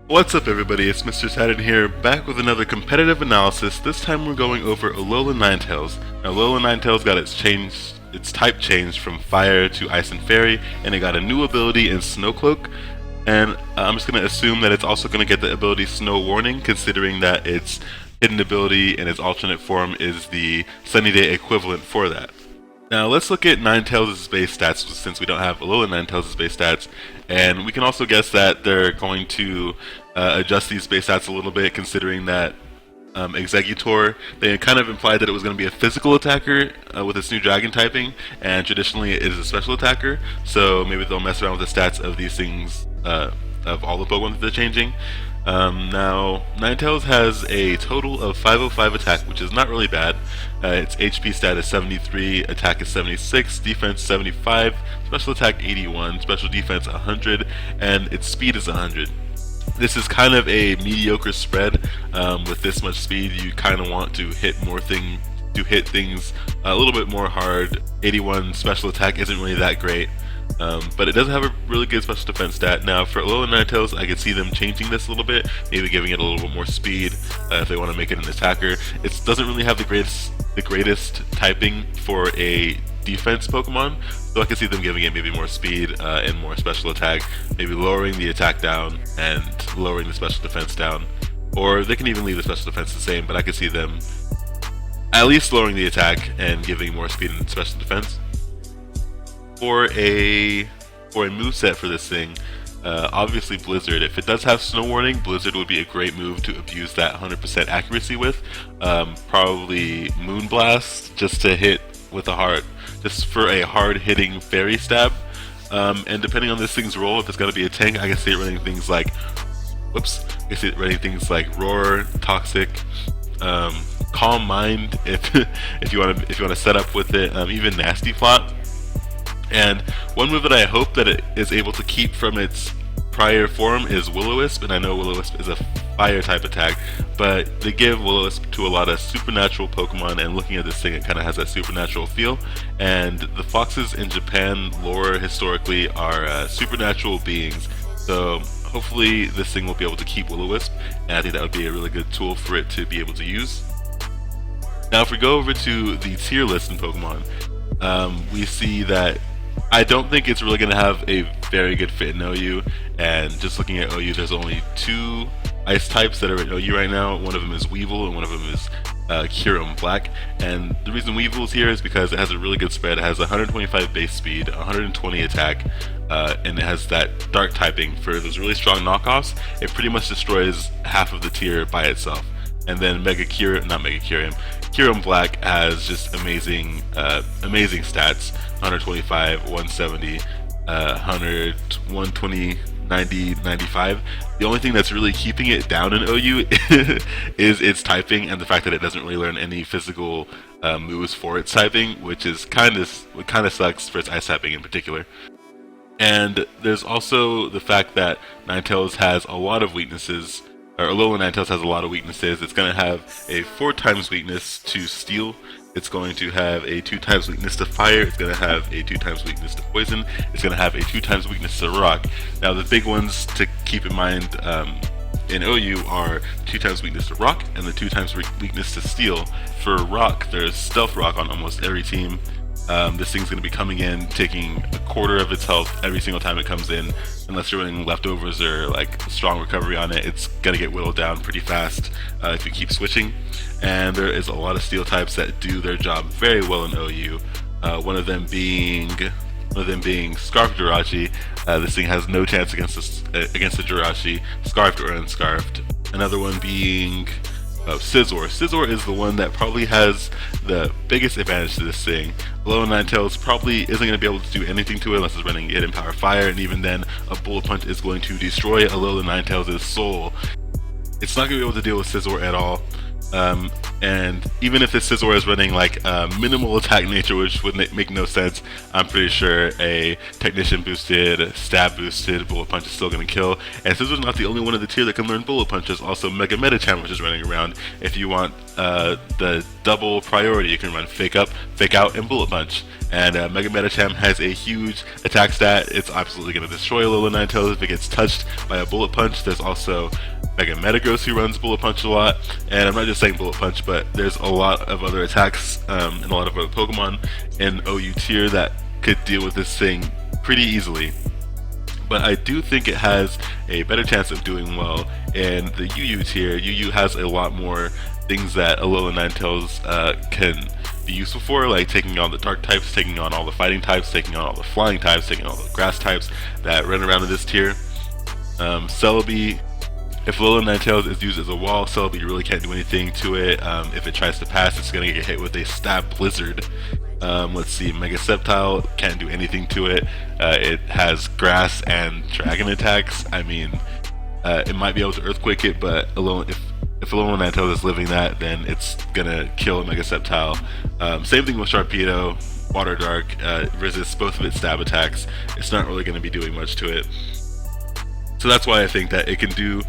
What's up everybody, it's Mr. Saturn here, back with another competitive analysis. This time we're going over Alolan Ninetales. Now Alolan Ninetales got its type changed from Fire to Ice and Fairy, and it got a new ability in Snow Cloak. And I'm just going to assume that it's also going to get the ability Snow Warning, considering that its hidden ability in its alternate form is the Sunny Day equivalent for that. Now let's look at Ninetales' base stats, since we don't have Alolan Ninetales' base stats, and we can also guess that they're going to adjust these base stats a little bit, considering that Exeggutor, they kind of implied that it was going to be a physical attacker with its new dragon typing, and traditionally it is a special attacker, so maybe they'll mess around with the stats of these things, of all the Pokemon that they're changing. Now, Ninetales has a total of 505 attack, which is not really bad. Its HP stat is 73, attack is 76, defense 75, special attack 81, special defense 100, and its speed is 100. This is kind of a mediocre spread. With this much speed, you kind of want to hit things a little bit more hard. 81 special attack isn't really that great. But it does have a really good special defense stat. Now for Alolan Ninetales, I could see them changing this a little bit, maybe giving it a little bit more speed if they want to make it an attacker. It doesn't really have the greatest typing for a defense Pokemon, so I could see them giving it maybe more speed and more special attack, maybe lowering the attack down and lowering the special defense down, or they can even leave the special defense the same, but I could see them at least lowering the attack and giving more speed and special defense. For a moveset for this thing, obviously Blizzard. If it does have Snow Warning, Blizzard would be a great move to abuse that 100% accuracy with. Probably Moonblast, just to hit with just for a hard-hitting fairy stab. And depending on this thing's role, if it's gonna be a tank, I can see it running things like, Roar, Toxic, Calm Mind, if you want to set up with it, even Nasty Plot. And one move that I hope that it is able to keep from its prior form is Will-O-Wisp, and I know Will-O-Wisp is a fire type attack, but they give Will-O-Wisp to a lot of supernatural Pokemon, and looking at this thing, it kind of has that supernatural feel. And the foxes in Japan lore historically are supernatural beings, so hopefully this thing will be able to keep Will-O-Wisp, and I think that would be a really good tool for it to be able to use. Now if we go over to the tier list in Pokemon, we see that I don't think it's really going to have a very good fit in OU, and just looking at OU, there's only two ice types that are in OU right now. One of them is Weevil and one of them is Kyurem Black, and the reason Weevil is here is because it has a really good spread. It has 125 base speed, 120 attack, and it has that dark typing for those really strong knockoffs. It pretty much destroys half of the tier by itself. And then Kyurem Black has just amazing stats: 125, 170, 100, 120, 90, 95. The only thing that's really keeping it down in OU is its typing and the fact that it doesn't really learn any physical moves for its typing, which is kind of sucks for its ice typing in particular. And there's also the fact that Ninetales has a lot of weaknesses. Alolan Ninetales has a lot of weaknesses. It's going to have a 4x weakness to Steel. It's going to have a 2x weakness to Fire. It's going to have a 2x weakness to Poison. It's going to have a 2x weakness to Rock. Now the big ones to keep in mind in OU are 2x weakness to Rock and the 2x weakness to Steel. For Rock, there's Stealth Rock on almost every team. This thing's going to be coming in, taking a quarter of its health every single time it comes in. Unless you're running leftovers or like strong recovery on it, it's going to get whittled down pretty fast if you keep switching. And there is a lot of steel types that do their job very well in OU. One of them being Scarf Jirachi. This thing has no chance against the Jirachi, Scarfed or Unscarfed. Another one being Scizor. Scizor is the one that probably has the biggest advantage to this thing. Alolan Ninetales probably isn't going to be able to do anything to it unless it's running Hidden Power Fire, and even then, a Bullet Punch is going to destroy Alolan Ninetales' soul. It's not going to be able to deal with Scizor at all. And even if this Scizor is running like minimal attack nature, which would make no sense, I'm pretty sure a Technician boosted, Stab boosted Bullet Punch is still going to kill. And Scizor's not the only one in the tier that can learn Bullet Punch. There's also Mega Medicham, which is running around. If you want the double priority, you can run Fake Up, Fake Out, and Bullet Punch. And Mega Medicham has a huge attack stat. It's absolutely going to destroy Alolan Ninetales if it gets touched by a Bullet Punch. There's also Mega Metagross who runs Bullet Punch a lot, and I'm not just saying Bullet Punch, but there's a lot of other attacks and a lot of other Pokemon in OU tier that could deal with this thing pretty easily. But I do think it has a better chance of doing well in the UU tier. UU has a lot more things that Alolan Ninetales can be useful for, like taking on the dark types, taking on all the fighting types, taking on all the flying types, taking on all the grass types that run around in this tier. Celebi, if Alolan Ninetales is used as a wall, Celebi really can't do anything to it. If it tries to pass, it's going to get hit with a Stab Blizzard. Let's see, Mega Sceptile can't do anything to it. It has grass and dragon attacks. I mean, it might be able to Earthquake it, but if Alolan Ninetales is living that, then it's gonna kill a Mega Sceptile. Same thing with Sharpedo, Water Dark, resists both of its stab attacks. It's not really gonna be doing much to it. So that's why I think that it can do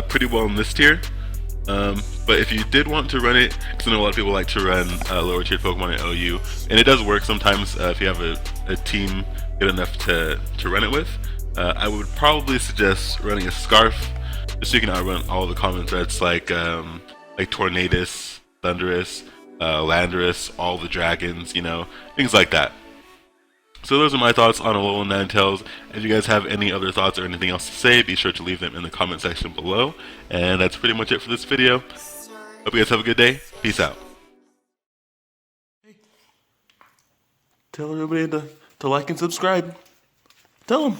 pretty well in this tier. But if you did want to run it, because I know a lot of people like to run lower tiered Pokemon in OU, and it does work sometimes if you have a team good enough to run it with, I would probably suggest running a Scarf, just so you can outrun all the common threats like Tornadus, Thundurus, Landorus, all the dragons, you know, things like that. So those are my thoughts on Alolan Ninetales. If you guys have any other thoughts or anything else to say, be sure to leave them in the comment section below. And that's pretty much it for this video. Hope you guys have a good day. Peace out. Tell everybody to like and subscribe. Tell them.